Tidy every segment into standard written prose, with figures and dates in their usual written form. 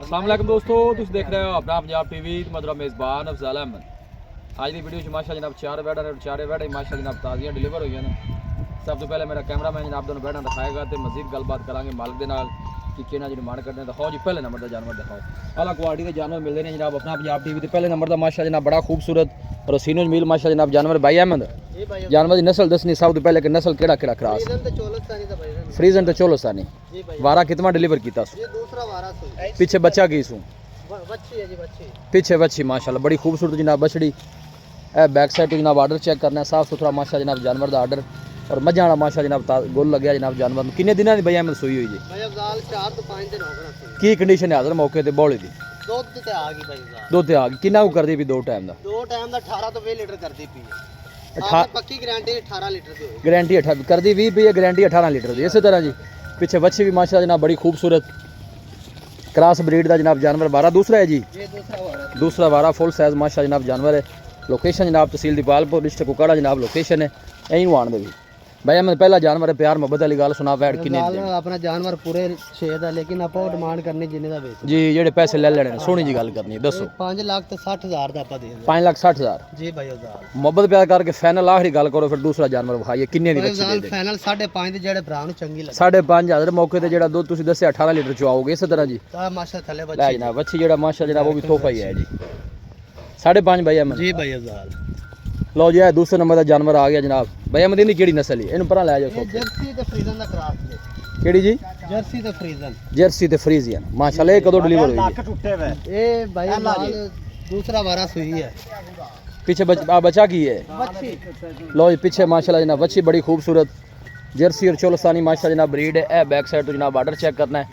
अस्सलाम वालेकुम दोस्तों, तुम देख रहे हो अपना पंजाब टीवी। मदरा मेज़बान अफजाल अहमद। आज की वीडियो माशा जनाब चार बैठा ने, चारे बैठे माशा जनाब ताज़ियां डिलीवर हुई हैं। सब तो पहले मेरा कैमरामैन जनाब दोनों बैठा दिखाएगा तो मजीद गलबात करांगे मालिक के नाल कि किहना जी डिमांड करते हैं। दिखाओ जी पहले नंबर का जानवर दिखाओ। अला क्वालिटी के जानवर मिलते हैं जनाब अपना पंजाब टीवी। पहले नंबर का माशा जनाब बड़ा खूबसूरत रसीनो मील माशा जनाब जानवर। भाई अहमद जानवर की नस्ल दसनी सब तो पहले कि नस्ल केड़ा केड़ा क्रास? फ्रीजन तो चोलोस्तानी। वारा कितना डिलीवर किया? पीछे बच्चा की सू पीछे बच्ची माशाल्लाह बड़ी खूबसूरत जनाब बछड़ी। ए बैक साइड तो जनाब आर्डर चेक करना है, साफ सुथरा माशा जनाब जानवर का आर्डर और मझा वाला माशा जनाब गोल लगे जनाब जानवर। किन्ने दिनों की भाई अहमद सूई हुई जी? 4 तो 5 दिन हो गए। की कंडीशन है हाजिर मौके ते बौली दी? दुध ते आ गई भाई साहब। दुध ते आ गई। किन्ना को करदी भी दो टाइम दा? 18 तो 20 लीटर करदी पी है। 18 पक्की गारंटी 18 लीटर दी होगी। गारंटी 18 करदी 20 पी है, गारंटी 18 लीटर दी। इसी तरह जी पीछे बच्ची भी माशा जनाब बड़ी खूबसूरत क्रॉस ब्रीड का जनाब जानवर। वारा दूसरा है जी? ये दूसरा वारा फुल साइज माशा जनाब जानवर है। लोकेशन जनाब तहसील दीपालपुर डिस्ट्रिक्ट कुकाड़ा जनाब लोकेशन है। यहीं वाण दे भी भाई मैं पहला जानवर है प्यार मोहब्बत वाली गल सुना। वैट किन्ने अपना जानवर पूरे 6 दा, लेकिन आप डिमांड करनी जिन्ने दा बेच जी जेडे पैसे ले लेने सोहनी जी गल करनी है दसो। 5 लाख ते 60,000 दा आपा दे 5,60,000 जी भाई हजार। मोहब्बत प्यार करके फाइनल आखिरी गल करो फिर दूसरा जानवर विखाइए किन्ने दी बच्ची दे दे। फाइनल 5.5 दे जेडे भरा नु चंगी लगे। 5,500 मौके ते जेड़ा दूध तुसी दस्से 18 लीटर चुआओगे इस तरह जी। ता माशा थले ले बच्ची जनाब बच्ची जेड़ा माशा जनाब वो भी तोहफा ही है जी। 5.5 भाई अहमद जी भाई हजार। लो जी दूसरे नंबर का जानवर आ गया जनाब। भाई अहमद इनकी केड़ी नस्ल है? इन्हू परा लै जाओ। जर्सी ते फ्रीजन दा क्रॉस जे। केड़ी जी? जर्सी ते फ्रीजन। जर्सी ते फ्रीजियन माशाल्लाह। ये कदों डिलीवर हुई है? ए भाई लाल दूसरा वारा सुई है। पीछे बच्चा की है? बच्ची। लो जी पीछे माशाल्लाह जनाब बच्ची बड़ी खूबसूरत जर्सी और चोलस्तानी माशा जनाब ब्रीड है। ए बैक साइड तो जनाब आर्डर चेक करना है,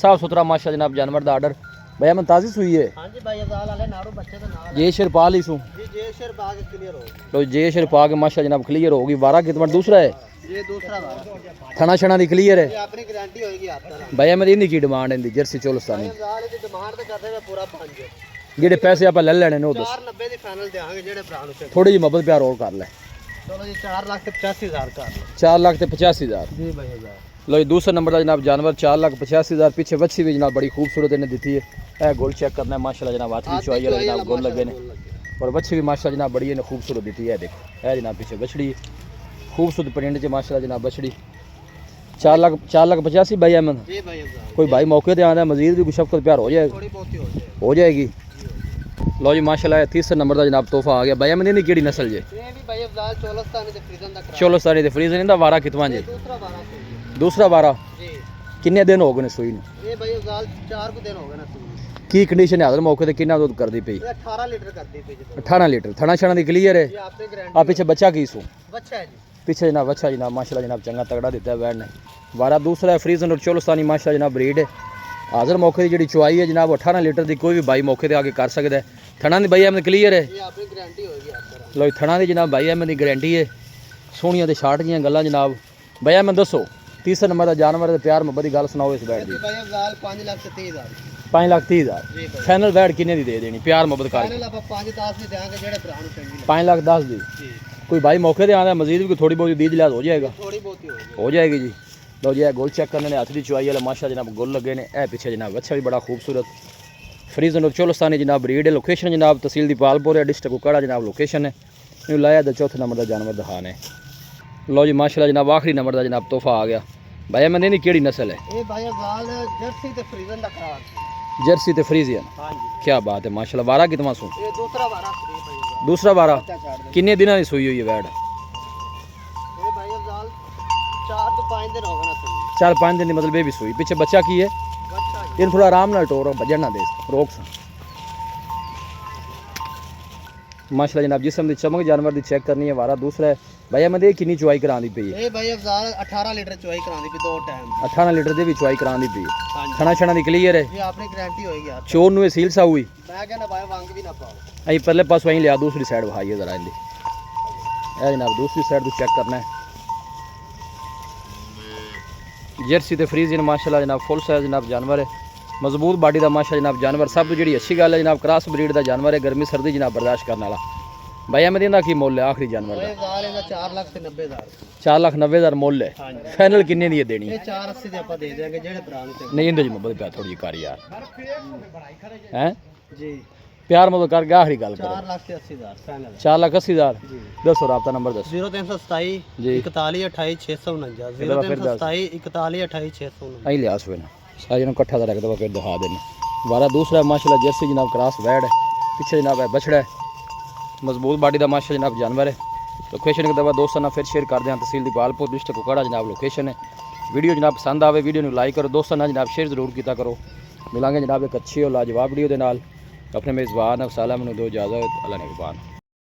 साफ सुथरा माशा जनाब जानवर का आर्डर। भैया मैं ताज़ी सुई है? हां जी भाई अजाल वाले नारू बच्चे तो नाल जे शेर पा ली सू? जी जे शेर बाग क्लियर हो गई। तो जे शेर पा के माशा जनाब क्लियर होगी। वारा कितना दूसरा है? ये दूसरा वारा थना छना दी क्लियर है? ये अपनी गारंटी होगी आपका। भैया मैं इनकी की डिमांड है जर्सी चोलस्तानी? अजाल की डिमांड तो करते हैं पूरा 5 जेडे पैसे आप ले लेने ने 490 दी फाइनल देंगे जेडे भरा नु से। थोड़ी जी मोहब्बत प्यार और कर ले। चलो जी 4,85,000 कर लो। 4,85,000 जी भाई हजार। लो जी दूसरा नंबर का जनाब जानवर 4,85,000। पीछे बच्ची भी जनाब बड़ी खूबसूरत इन्हें दी है। ए गोल चेक करना है माशाल्लाह जनाब हाथ की चुआई वाला जनाब गोल लगे ने और बच्ची भी माशा जनाब बड़ी इन्हें खूबसूरत दी है। देखो ए जनाब पीछे बछड़ी खूबसूरत प्रिंट च माशाल्लाह जनाब बछड़ी। 4,85,000 भाई अहमद। जी भाई हजार। कोई भाई मौके पे आना मजीद भी कुछ शफकत प्यार हो जाएगा? थोड़ी बहुत ही हो जाएगी। लो जी माशाल्लाह तीसरे नंबर का जनाब तोहफा आ गया। भाई अहमद इन्हें केड़ी नस्ल जे? ये भी भाई अजाल चोलस्तानी ते फ्रीजन दा क्रॉस। चोलस्तानी ते फ्रीजन इनका वारा कितना जी? दूसरा वारा सुई दूसरा वारा जी। किन्ने दिन हो गए ने सूई नूं? ये भाई अजाल 4 को दिन हो गए ना सुई। की कंडीशन है हाजिर मौके ते किन्ना दूध करदी पई? ये 18 लीटर करदी पे जी। 18 लीटर थना छना दी क्लियर है? ये आपने गारंटी। आ पीछे बच्चा की सू? बच्चा है जी। पीछे जनाब बच्चा जनाब माशाल्लाह जनाब चंगा तगड़ा दिता है वैड ने। वारा दूसरा है फ्रीजन और चोलस्तानी माशा जनाब ब्रीड है। हाजिर मौके की जी चुआई है जनाब 18 लीटर की। कोई भी भाई मौके ते आके कर सकता है। थना दी भाई अहमद क्लियर है? ये आपनी गारंटी होगी आपका। लो थना दी जनाब भाई अहमद की गारंटी है। सोहनिया ते शार्ट जियां गल्लां जनाब। भाई अहमद दसो तीसरे नंबर का जानवर है प्यार मोहब्बत की गल सुनाओ इस बैड ये की। भाई अजाल 5,30,000। 5,30,000 जी भाई। फाइनल बैड किन्ने दी दे देनी प्यार मोहब्बत कर? फाइनल आप 5,10 में देंगे जेडे भरा नु चंगी लगे। 5,10,000 दी। जी कोई भाई मौके पे आना मजीद भी थोड़ी बहुत दीज लिहाज हो जाएगा? थोड़ी बहुत ही होगी। हो जाएगी जी। लो जी गोल चेक करने हाथ की चुआई वाले माशा जनाब गोल लगे ने। ए पीछे जनाब अच्छा भी बड़ा खूबसूरत फ्रीजन और चोलस्तानी जनाब ब्रीड है। लोकेशन जनाब तहसील दीपालपुर है डिस्ट्रिक्ट कुकाड़ा जनाब लोकेशन है। इन लाया तो चौथे नंबर का जानवर दिखाने। लो जी माशाल्लाह जनाब आखिरी नंबर का जनाब तोहफा आ गया। भाई मैंने नहीं केड़ी नस्ल है? ये भाई अजाल जर्सी ते फ्रीजन दा क्रॉस। जर्सी ते फ्रीजियन। हां जी। क्या बात है माशाल्लाह। वारा कितना सू? ये दूसरा वारा सुई भाई। दूसरा वारा बच्चा छाड़ दे। किन्ने दिनों की सूई हुई है वैड? ये भाई अजाल 4 तो 5 दिन हो गए ना सुई। 4-5 दिन की मतलब बेबी सूई। पीछे बच्चा की है? बच्चा है। इन थोड़ा आराम नाल टोरो भजन ना दे रोक सा। माशाल्लाह जनाब जिसम की चमक जानवर की चेक करनी है। वारा दूसरा है। भैया मैं किन्नी चुआई करानी पई है? ये भाई अफजाल 18 लीटर चुआई करानी पई 2 टाइम। 18 लीटर की भी चुआई करानी पई है। हां जी। खाना छना दी क्लियर है? ये आपनी गारंटी होगी यार। चोर नु सील सा हुई मैं कहना भाई वांग भी ना पाओ। अई पहले पास वहीं लिया दूसरी साइड भाई जरा इंदी ए जनाब दूसरी साइड तो चेक करना है। जर्सी ते फ्रीजियन माशाल्लाह जनाब फुल साइज जनाब जानवर है। मजबूत बॉडी का माशा जनाब जानवर। सब तो जी अच्छी गल है जनाब क्रॉस ब्रीड का जानवर है। गर्मी सर्दी जनाब बर्दाश्त करने वाला। भाई अहमद इंदा की मुੱਲ है आखिरी जानवर भाई का अफजाल ਇਹਦਾ 4,90,000 4,90,000 ਮੁੱਲ है फाइनल किन्ने दी देनी ਇਹ 480 ਦੇ ਆਪਾਂ ਦੇ ਦੇਾਂਗੇ ਜਿਹੜੇ ਭਰਾ ਨੂੰ ਚਾਹੀਦੇ। नहीं इंदे च मुहब्बत प्यार थोड़ी कर यार हैं ਜੀ प्यार मुहब्बत करके आखिरी गल करो 4,80,000 फाइनल 4,80,000 जी दसो राब्ता नंबर दस 0327 जी 41 28 649 ਇਹਦਾ ਫਿਰ ਦੱਸ। 0327 41 28 649 अं लिहाज हुए ना सारे इकट्ठा रख दो फिर दिखा देने वारा दूसरा माशाल्लाह जर्सी जनाब क्रॉस वैड है पीछे जनाब है बछड़ा है मजबूत बॉडी का माशा जनाब जानवर है। लोकेशन एक दफ़ा दोस्तों ना फिर शेयर कर दें तहसील दीपालपुर डिस्ट्रिक्ट कुकड़ा जनाब लोकेशन है। वीडियो जनाब पसंद आवे वीडियो को लाइक करो दोस्तों ना जनाब शेयर जरूर किया करो। मिलांगे जनाब एक अच्छी और लाजवाब वीडियो के नाल अपने मेज़बान अफसाला मैनू दो इजाज़त अल्लाह ने